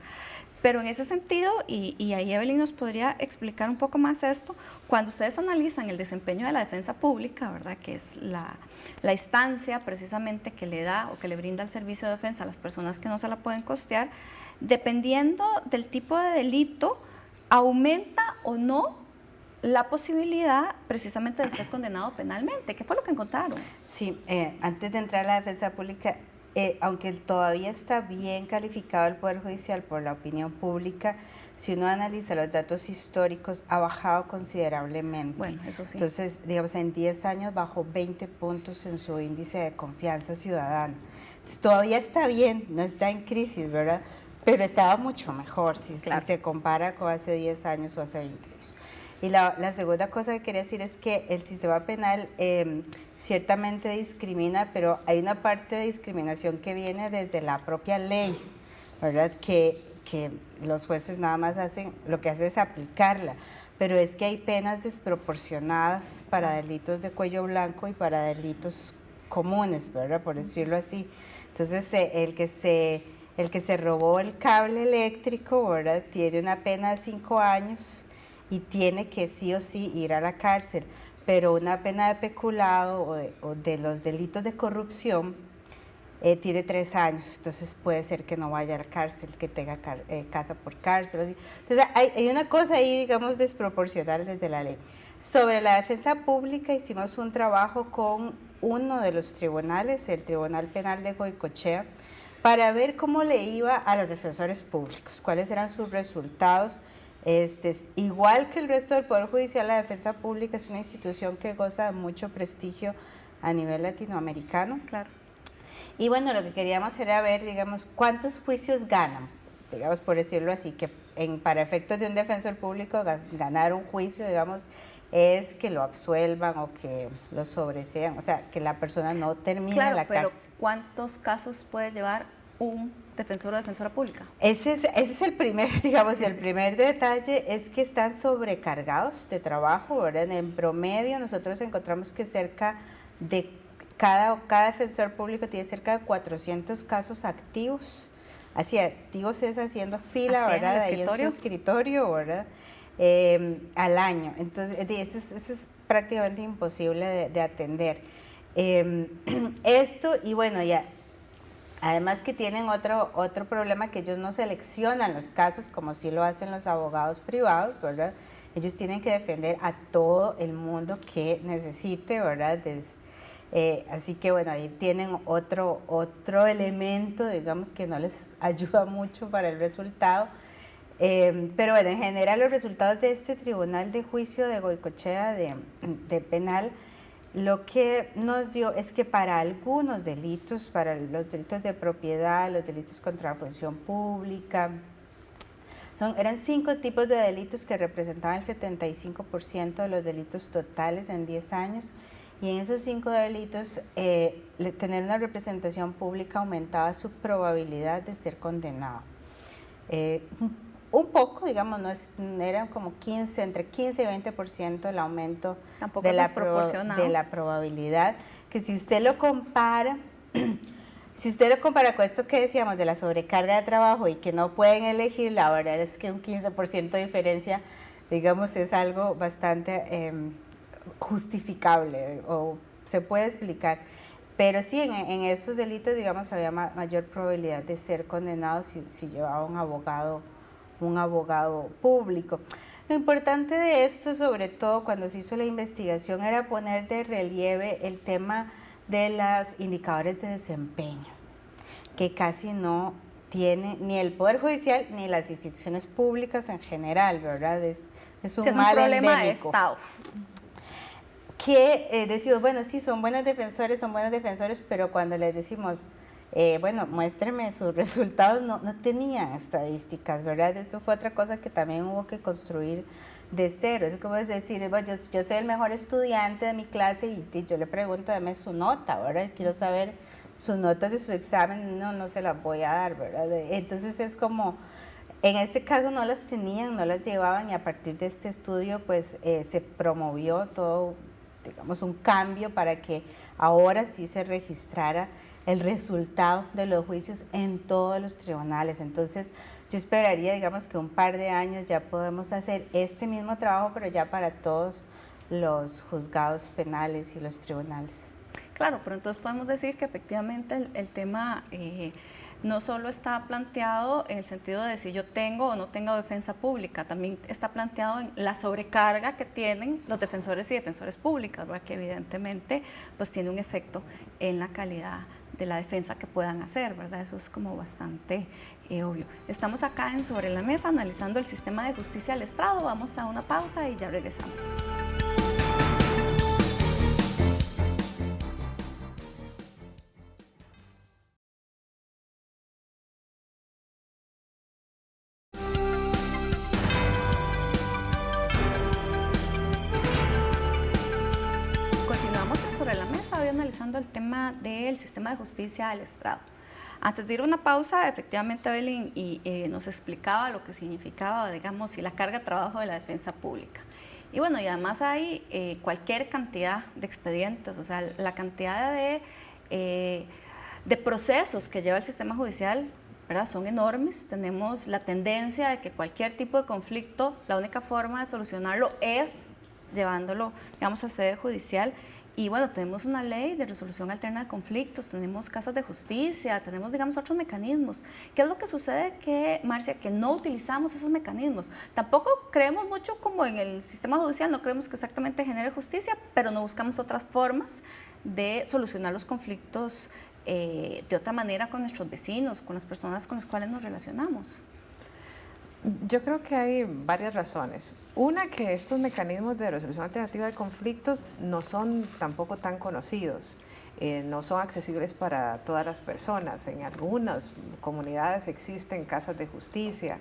S1: Pero en ese sentido, y ahí Evelyn nos podría explicar un poco más esto, cuando ustedes analizan el desempeño de la defensa pública, ¿verdad?, que es la instancia precisamente que le da o que le brinda el servicio de defensa a las personas que no se la pueden costear, dependiendo del tipo de delito, aumenta o no la posibilidad precisamente de ser condenado penalmente. ¿Qué fue lo que encontraron?
S3: Sí, antes de entrar a la defensa pública, aunque todavía está bien calificado el Poder Judicial por la opinión pública, si uno analiza los datos históricos, ha bajado considerablemente.
S1: Bueno, eso sí.
S3: Entonces, digamos, en 10 años bajó 20 puntos en su índice de confianza ciudadana. Entonces, todavía está bien, no está en crisis, ¿verdad? Pero estaba mucho mejor si se compara con hace 10 años o hace 20 años. Y la segunda cosa que quería decir es que el sistema penal ciertamente discrimina, pero hay una parte de discriminación que viene desde la propia ley, ¿verdad? Que los jueces nada más lo que hacen es aplicarla, pero es que hay penas desproporcionadas para delitos de cuello blanco y para delitos comunes, ¿verdad? Por decirlo así. Entonces, el que se robó el cable eléctrico, ¿verdad?, tiene una pena de 5 años y tiene que sí o sí ir a la cárcel, pero una pena de peculado o de los delitos de corrupción tiene 3 años, entonces puede ser que no vaya a la cárcel, que tenga casa por cárcel. Así. Entonces hay una cosa ahí, digamos, desproporcional desde la ley. Sobre la defensa pública hicimos un trabajo con uno de los tribunales, el Tribunal Penal de Goicoechea, para ver cómo le iba a los defensores públicos, cuáles eran sus resultados. Igual que el resto del Poder Judicial, la defensa pública es una institución que goza de mucho prestigio a nivel latinoamericano.
S1: Claro.
S3: Y bueno, lo que queríamos era ver, digamos, cuántos juicios ganan, digamos, por decirlo así, que para efectos de un defensor público ganar un juicio, digamos, es que lo absuelvan o que lo sobresean, o sea, que la persona no termine en la cárcel.
S1: Pero ¿cuántos casos puede llevar un defensor o defensora pública?
S3: Ese es el primer, digamos, el primer detalle es que están sobrecargados de trabajo, ¿verdad? En promedio nosotros encontramos que cerca de cada defensor público tiene cerca de 400 casos activos. Así, activos es haciendo fila, ¿verdad? Ahí en su escritorio, ¿verdad? Al año. Entonces, eso es prácticamente imposible de atender. Esto, y bueno, ya, además que tienen otro problema, que ellos no seleccionan los casos como sí lo hacen los abogados privados, ¿verdad? Ellos tienen que defender a todo el mundo que necesite, ¿verdad? Así que bueno, ahí tienen otro elemento, digamos, que no les ayuda mucho para el resultado. Pero bueno, en general los resultados de este Tribunal de Juicio de Goicoechea de penal, lo que nos dio es que para algunos delitos, para los delitos de propiedad, los delitos contra la función pública, eran 5 tipos de delitos que representaban el 75% de los delitos totales en 10 años, y en esos 5 delitos tener una representación pública aumentaba su probabilidad de ser condenado. Un poco, digamos, eran como entre 15 y 20% el aumento de la probabilidad, que si usted lo compara, con esto que decíamos de la sobrecarga de trabajo y que no pueden elegir, la verdad es que un 15% de diferencia, digamos, es algo bastante justificable o se puede explicar. Pero sí, en estos delitos, digamos, había mayor probabilidad de ser condenado si llevaba un abogado público. Lo importante de esto, sobre todo cuando se hizo la investigación, era poner de relieve el tema de los indicadores de desempeño, que casi no tiene ni el Poder Judicial ni las instituciones públicas en general, ¿verdad? Es un mal
S1: problema
S3: endémico.
S1: de Estado.
S3: Que decimos, bueno, sí, son buenos defensores, pero cuando les decimos, bueno, muéstreme sus resultados, no tenían estadísticas, ¿verdad? Esto fue otra cosa que también hubo que construir de cero. Es como decir, bueno, yo soy el mejor estudiante de mi clase y yo le pregunto, dame su nota, ¿verdad? Quiero saber sus notas de su examen, no se las voy a dar, ¿verdad? Entonces es como, en este caso no las tenían, no las llevaban, y a partir de este estudio pues se promovió todo, digamos, un cambio para que ahora sí se registrara el resultado de los juicios en todos los tribunales. Entonces yo esperaría, digamos, que un par de años ya podemos hacer este mismo trabajo, pero ya para todos los juzgados penales y los tribunales.
S1: Claro, pero entonces podemos decir que efectivamente el tema no solo está planteado en el sentido de si yo tengo o no tengo defensa pública, también está planteado en la sobrecarga que tienen los defensores y defensoras públicas, ¿verdad? Que evidentemente pues tiene un efecto en la calidad de la defensa que puedan hacer, ¿verdad? Eso es como bastante obvio. Estamos acá en Sobre la Mesa analizando el sistema de justicia del estrado. Vamos a una pausa y ya regresamos. Analizando el tema del sistema de justicia del estrado. Antes de ir a una pausa, efectivamente Evelyn nos explicaba lo que significaba, digamos, y la carga de trabajo de la defensa pública. Y bueno, y además hay cualquier cantidad de expedientes, o sea, la cantidad de procesos que lleva el sistema judicial, ¿verdad? Son enormes. Tenemos la tendencia de que cualquier tipo de conflicto, la única forma de solucionarlo es llevándolo, digamos, a sede judicial. Y bueno, tenemos una ley de resolución alterna de conflictos, tenemos casas de justicia, tenemos, digamos, otros mecanismos. ¿Qué es lo que sucede, Marcia? Que no utilizamos esos mecanismos. Tampoco creemos mucho como en el sistema judicial, no creemos que exactamente genere justicia, pero no buscamos otras formas de solucionar los conflictos de otra manera con nuestros vecinos, con las personas con las cuales nos relacionamos.
S2: Yo creo que hay varias razones. Una, que estos mecanismos de resolución alternativa de conflictos no son tampoco tan conocidos, no son accesibles para todas las personas. En algunas comunidades existen casas de justicia,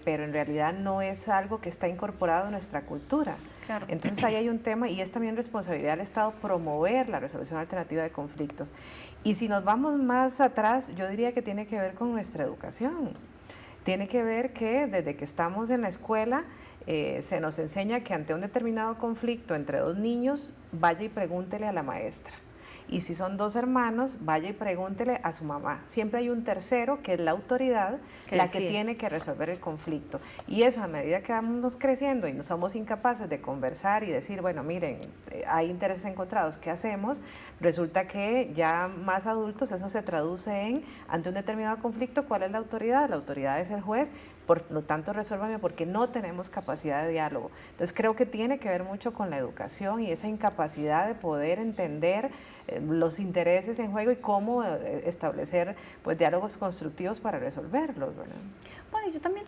S2: pero en realidad no es algo que está incorporado en nuestra cultura.
S1: Claro.
S2: Entonces ahí hay un tema, y es también responsabilidad del Estado promover la resolución alternativa de conflictos. Y si nos vamos más atrás, yo diría que tiene que ver con nuestra educación. Tiene que ver que desde que estamos en la escuela se nos enseña que ante un determinado conflicto entre dos niños, vaya y pregúntele a la maestra. Y si son dos hermanos, vaya y pregúntele a su mamá. Siempre hay un tercero, que es la autoridad, la que tiene que resolver el conflicto. Y eso, a medida que vamos creciendo y no somos incapaces de conversar y decir, bueno, miren, hay intereses encontrados, ¿qué hacemos? Resulta que ya más adultos eso se traduce en, ante un determinado conflicto, ¿cuál es la autoridad? La autoridad es el juez. Por lo tanto, resuélvame, porque no tenemos capacidad de diálogo. Entonces, creo que tiene que ver mucho con la educación y esa incapacidad de poder entender los intereses en juego y cómo establecer pues diálogos constructivos para resolverlos, ¿verdad?
S1: Bueno, yo también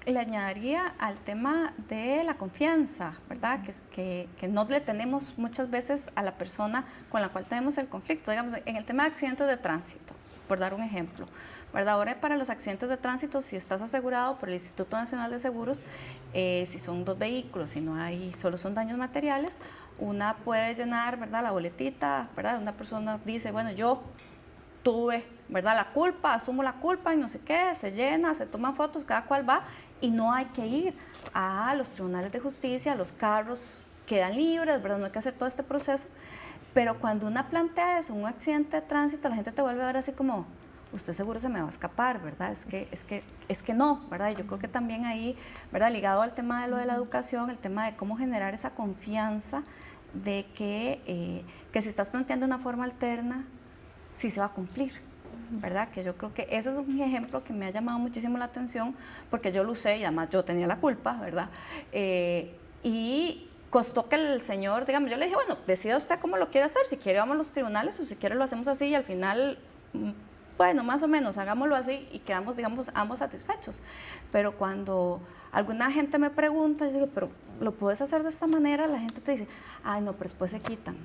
S1: le añadiría al tema de la confianza, ¿verdad? Que no le tenemos muchas veces a la persona con la cual tenemos el conflicto. Digamos, en el tema de accidentes de tránsito, por dar un ejemplo, ¿verdad? Ahora, para los accidentes de tránsito, si estás asegurado por el Instituto Nacional de Seguros, si son dos vehículos, si no hay, solo son daños materiales, una puede llenar, ¿verdad?, la boletita, ¿verdad? Una persona dice, bueno, yo tuve, ¿verdad?, la culpa, asumo la culpa y no sé qué, se llena, se toman fotos, cada cual va, y no hay que ir a los tribunales de justicia, los carros quedan libres, ¿verdad? No hay que hacer todo este proceso. Pero cuando una plantea eso, un accidente de tránsito, la gente te vuelve a ver así como, usted seguro se me va a escapar, ¿verdad? Es que no, ¿verdad? Y yo creo que también ahí, ¿verdad?, ligado al tema de lo de la educación, el tema de cómo generar esa confianza de que que si estás planteando una forma alterna, sí se va a cumplir, ¿verdad? Que yo creo que ese es un ejemplo que me ha llamado muchísimo la atención, porque yo lo usé y además yo tenía la culpa, ¿verdad? Y costó que el señor, digamos, yo le dije, bueno, decida usted cómo lo quiere hacer, si quiere vamos a los tribunales o si quiere lo hacemos así y al final, bueno, más o menos, hagámoslo así y quedamos, digamos, ambos satisfechos. Pero cuando alguna gente me pregunta, yo digo, pero ¿lo puedes hacer de esta manera? La gente te dice, ay, no, pero después se quitan,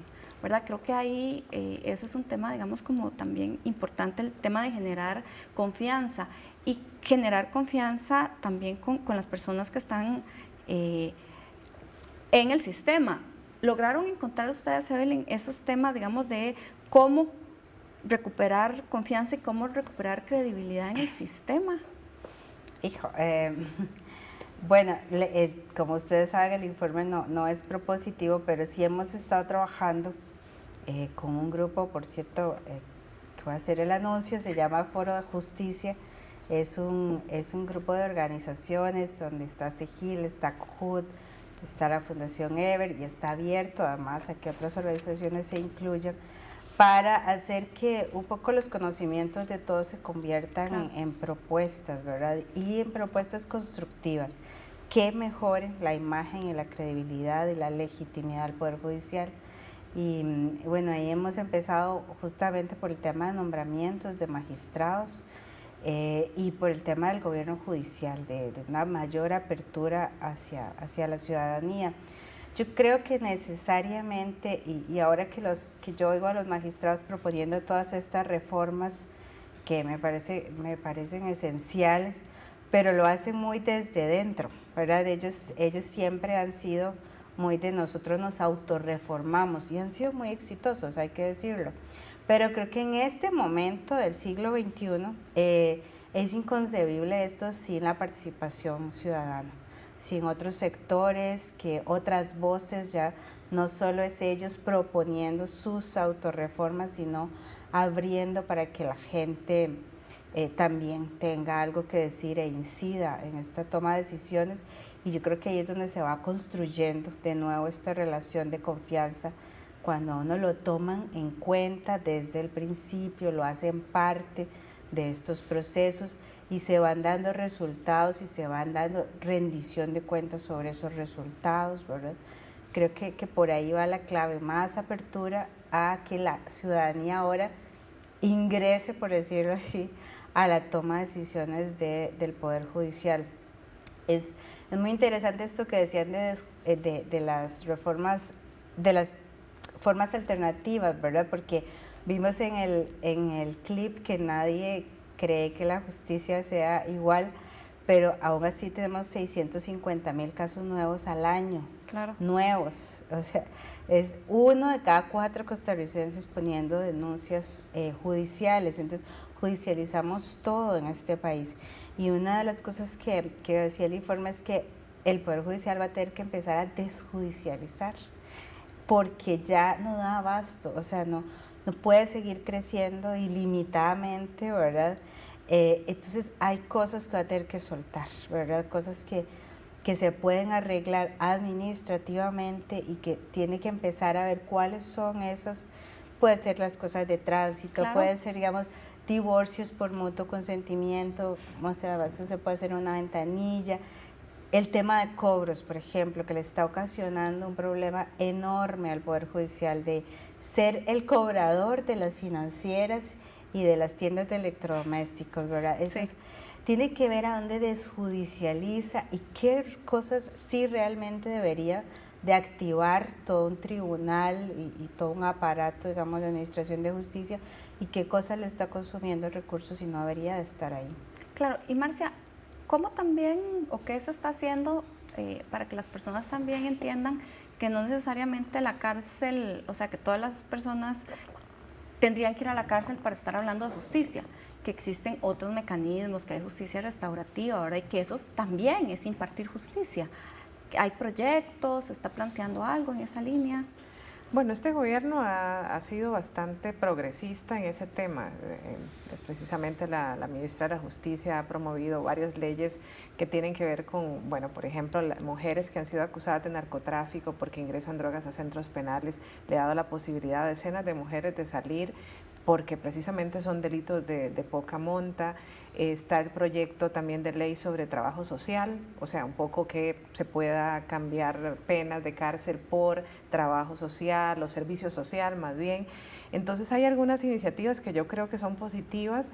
S1: ¿verdad? Creo que ahí ese es un tema, digamos, como también importante, el tema de generar confianza y generar confianza también con las personas que están en el sistema. ¿Lograron encontrar ustedes, Evelyn, esos temas, digamos, de cómo recuperar confianza y cómo recuperar credibilidad en el sistema?
S3: Hijo, bueno, como ustedes saben, el informe no es propositivo, pero sí hemos estado trabajando con un grupo, por cierto, que voy a hacer el anuncio, se llama Foro de Justicia. Es un grupo de organizaciones donde está CEGIL, está CUT, está la Fundación Ever y está abierto además a que otras organizaciones se incluyan para hacer que un poco los conocimientos de todos se conviertan en propuestas, ¿verdad? Y en propuestas constructivas que mejoren la imagen y la credibilidad y la legitimidad del Poder Judicial. Y bueno, ahí hemos empezado justamente por el tema de nombramientos de magistrados y por el tema del gobierno judicial, de una mayor apertura hacia la ciudadanía. Yo creo que necesariamente, y ahora que yo oigo a los magistrados proponiendo todas estas reformas que me parecen esenciales, pero lo hacen muy desde dentro, ¿verdad? Ellos siempre han sido muy de nosotros nos autorreformamos y han sido muy exitosos, hay que decirlo. Pero creo que en este momento del siglo XXI es inconcebible esto sin la participación ciudadana, sin otros sectores, que otras voces, ya no solo es ellos proponiendo sus autorreformas, sino abriendo para que la gente también tenga algo que decir e incida en esta toma de decisiones. Y yo creo que ahí es donde se va construyendo de nuevo esta relación de confianza, cuando a uno lo toman en cuenta desde el principio, lo hacen parte de estos procesos y se van dando resultados y se van dando rendición de cuentas sobre esos resultados, ¿verdad? Creo que por ahí va la clave, más apertura a que la ciudadanía ahora ingrese, por decirlo así, a la toma de decisiones del Poder Judicial. Es muy interesante esto que decían de las reformas, de las formas alternativas, ¿verdad? Porque vimos en el clip que nadie cree que la justicia sea igual, pero aún así tenemos 650,000 casos nuevos al año.
S1: Claro.
S3: Nuevos, o sea, es 1 de cada 4 costarricenses poniendo denuncias judiciales. Entonces, judicializamos todo en este país. Y una de las cosas que decía el informe es que el Poder Judicial va a tener que empezar a desjudicializar, porque ya no da abasto, o sea, no puede seguir creciendo ilimitadamente, ¿verdad? Entonces hay cosas que va a tener que soltar, ¿verdad? Cosas que se pueden arreglar administrativamente y que tiene que empezar a ver cuáles son esas, pueden ser las cosas de tránsito, claro. Pueden ser, digamos, divorcios por mutuo consentimiento, o sea, eso se puede hacer en una ventanilla. El tema de cobros, por ejemplo, que le está ocasionando un problema enorme al Poder Judicial de ser el cobrador de las financieras y de las tiendas de electrodomésticos, ¿verdad? Eso sí. Tiene que ver a dónde desjudicializa y qué cosas sí realmente debería de activar todo un tribunal y todo un aparato, digamos, de administración de justicia, y qué cosas le está consumiendo recursos y no debería de estar ahí.
S1: Claro, y Marcia, ¿cómo también o qué se está haciendo para que las personas también entiendan que no necesariamente la cárcel, o sea, que todas las personas tendrían que ir a la cárcel para estar hablando de justicia, que existen otros mecanismos, que hay justicia restaurativa, ¿verdad? Y que eso también es impartir justicia? ¿Hay proyectos? ¿Se está planteando algo en esa línea?
S2: Bueno, este gobierno ha sido bastante progresista en ese tema. Precisamente la ministra de la Justicia ha promovido varias leyes que tienen que ver con, bueno, por ejemplo, las mujeres que han sido acusadas de narcotráfico porque ingresan drogas a centros penales, le ha dado la posibilidad a decenas de mujeres de salir porque precisamente son delitos de poca monta. Está el proyecto también de ley sobre trabajo social, o sea, un poco que se pueda cambiar penas de cárcel por trabajo social o servicio social más bien. Entonces hay algunas iniciativas que yo creo que son positivas.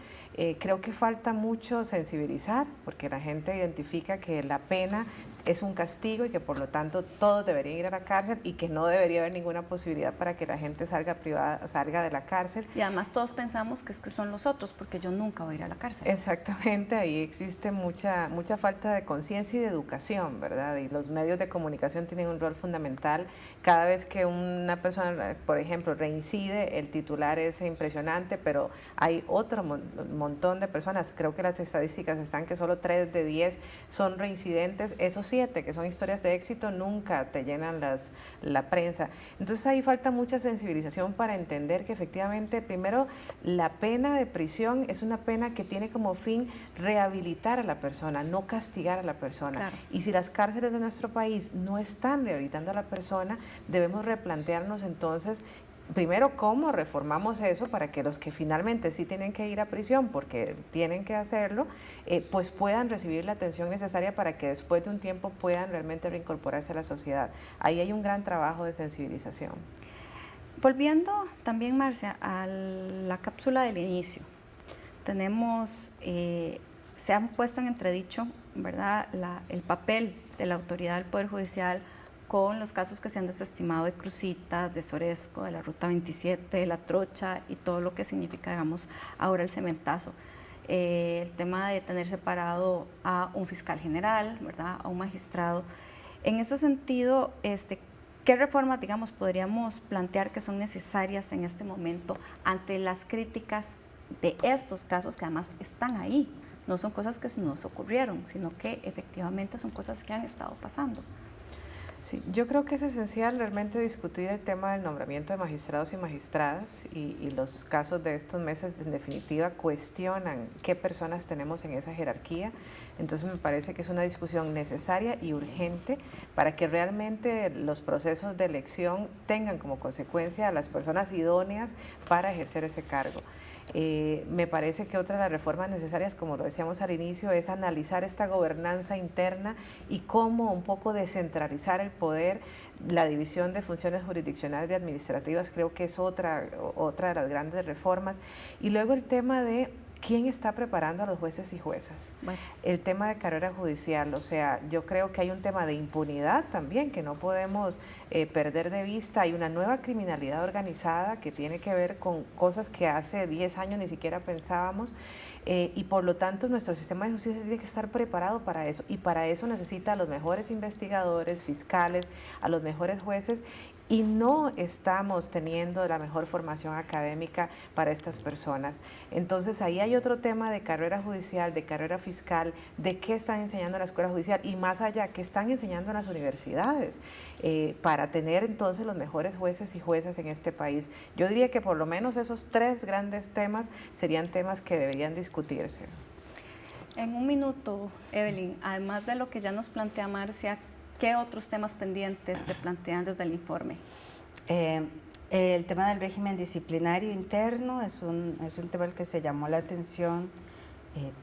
S2: Creo que falta mucho sensibilizar, porque la gente identifica que la pena es un castigo y que por lo tanto todos deberían ir a la cárcel y que no debería haber ninguna posibilidad para que la gente salga de la cárcel.
S1: Y además todos pensamos que es que son los otros, porque yo nunca voy a ir a la cárcel.
S2: Exactamente, ahí existe mucha falta de conciencia y de educación, ¿verdad? Y los medios de comunicación tienen un rol fundamental. Cada vez que una persona, por ejemplo, reincide, el titular es impresionante, pero hay otro montón de personas, creo que las estadísticas están que solo 3 de 10 son reincidentes, esos 7 que son historias de éxito nunca te llenan la prensa. Entonces ahí falta mucha sensibilización para entender que efectivamente, primero, la pena de prisión es una pena que tiene como fin rehabilitar a la persona, no castigar a la persona.
S1: Claro.
S2: Y si las cárceles de nuestro país no están rehabilitando a la persona, debemos replantearnos entonces primero, ¿cómo reformamos eso para que los que finalmente sí tienen que ir a prisión, porque tienen que hacerlo, pues puedan recibir la atención necesaria para que después de un tiempo puedan realmente reincorporarse a la sociedad? Ahí hay un gran trabajo de sensibilización.
S1: Volviendo también, Marcia, a la cápsula del inicio, tenemos, se han puesto en entredicho, ¿verdad?, el papel de la autoridad del Poder Judicial con los casos que se han desestimado de Cruzita, de Soresco, de la Ruta 27, de La Trocha y todo lo que significa, digamos, ahora el cementazo. El tema de tener separado a un fiscal general, ¿verdad?, a un magistrado. En ese sentido, ¿qué reformas, digamos, podríamos plantear que son necesarias en este momento ante las críticas de estos casos que además están ahí? No son cosas que se nos ocurrieron, sino que efectivamente son cosas que han estado pasando.
S2: Sí, yo creo que es esencial realmente discutir el tema del nombramiento de magistrados y magistradas y los casos de estos meses en definitiva cuestionan qué personas tenemos en esa jerarquía. Entonces me parece que es una discusión necesaria y urgente para que realmente los procesos de elección tengan como consecuencia a las personas idóneas para ejercer ese cargo. Me parece que otra de las reformas necesarias, como lo decíamos al inicio, es analizar esta gobernanza interna y cómo un poco descentralizar el poder. La división de funciones jurisdiccionales y administrativas creo que es otra de las grandes reformas. Y luego el tema de ¿quién está preparando a los jueces y juezas? Bueno. El tema de carrera judicial, o sea, yo creo que hay un tema de impunidad también que no podemos perder de vista. Hay una nueva criminalidad organizada que tiene que ver con cosas que hace 10 años ni siquiera pensábamos. Y por lo tanto nuestro sistema de justicia tiene que estar preparado para eso y para eso necesita a los mejores investigadores, fiscales, a los mejores jueces y no estamos teniendo la mejor formación académica para estas personas. Entonces ahí hay otro tema de carrera judicial, de carrera fiscal, de qué están enseñando en la escuela judicial y más allá, qué están enseñando en las universidades para tener entonces los mejores jueces y juezas en este país. Yo diría que por lo menos esos 3 grandes temas serían temas que deberían discutirse.
S1: En un minuto, Evelyn, además de lo que ya nos plantea Marcia, ¿qué otros temas pendientes se plantean desde el informe?
S3: El tema del régimen disciplinario interno es un tema al que se llamó la atención,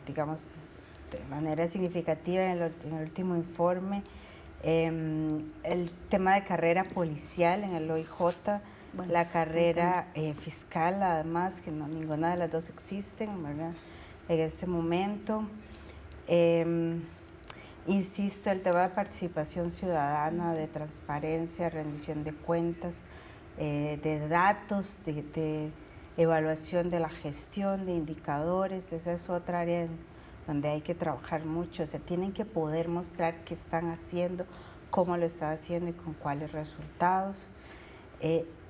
S3: digamos, de manera significativa en el último informe. El tema de carrera policial en el OIJ, bueno, la carrera fiscal, además, que ninguna de las dos existen, ¿verdad?, en este momento. Insisto, el tema de participación ciudadana, de transparencia, rendición de cuentas, de datos, de evaluación de la gestión, de indicadores, esa es otra área donde hay que trabajar mucho. O sea, tienen que poder mostrar qué están haciendo, cómo lo están haciendo y con cuáles resultados.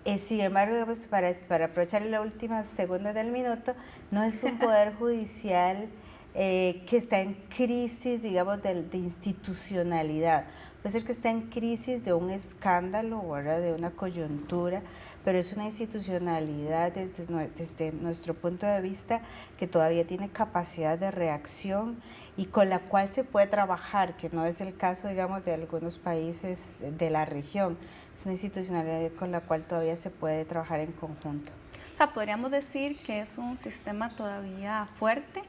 S3: Sin embargo, pues, para aprovechar la última segunda del minuto, no es un poder judicial que está en crisis, digamos, de institucionalidad, puede ser que esté en crisis de un escándalo, ¿verdad?, de una coyuntura, pero es una institucionalidad desde nuestro punto de vista que todavía tiene capacidad de reacción y con la cual se puede trabajar, que no es el caso, digamos, de algunos países de la región. Es una institucionalidad con la cual todavía se puede trabajar en conjunto.
S1: O sea, podríamos decir que es un sistema todavía fuerte,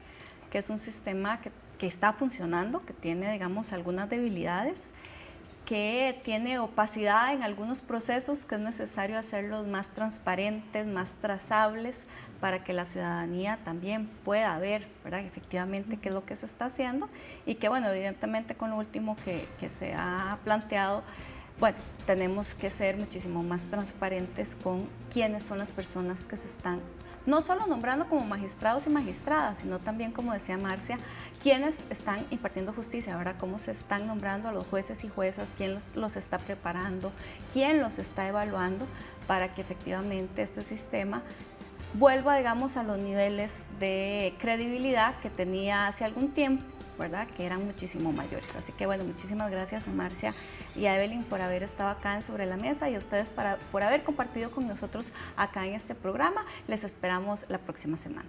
S1: que es un sistema que está funcionando, que tiene, digamos, algunas debilidades, que tiene opacidad en algunos procesos, que es necesario hacerlos más transparentes, más trazables, para que la ciudadanía también pueda ver, ¿verdad?, efectivamente qué es lo que se está haciendo, y que, bueno, evidentemente con lo último que se ha planteado, bueno, tenemos que ser muchísimo más transparentes con quiénes son las personas que se están no solo nombrando como magistrados y magistradas, sino también, como decía Marcia, quienes están impartiendo justicia, ahora cómo se están nombrando a los jueces y juezas, quién los está preparando, quién los está evaluando, para que efectivamente este sistema vuelva, digamos, a los niveles de credibilidad que tenía hace algún tiempo, ¿verdad?, que eran muchísimo mayores. Así que, bueno, muchísimas gracias a Marcia y a Evelyn por haber estado acá en Sobre la Mesa, y a ustedes por haber compartido con nosotros acá en este programa. Les esperamos la próxima semana.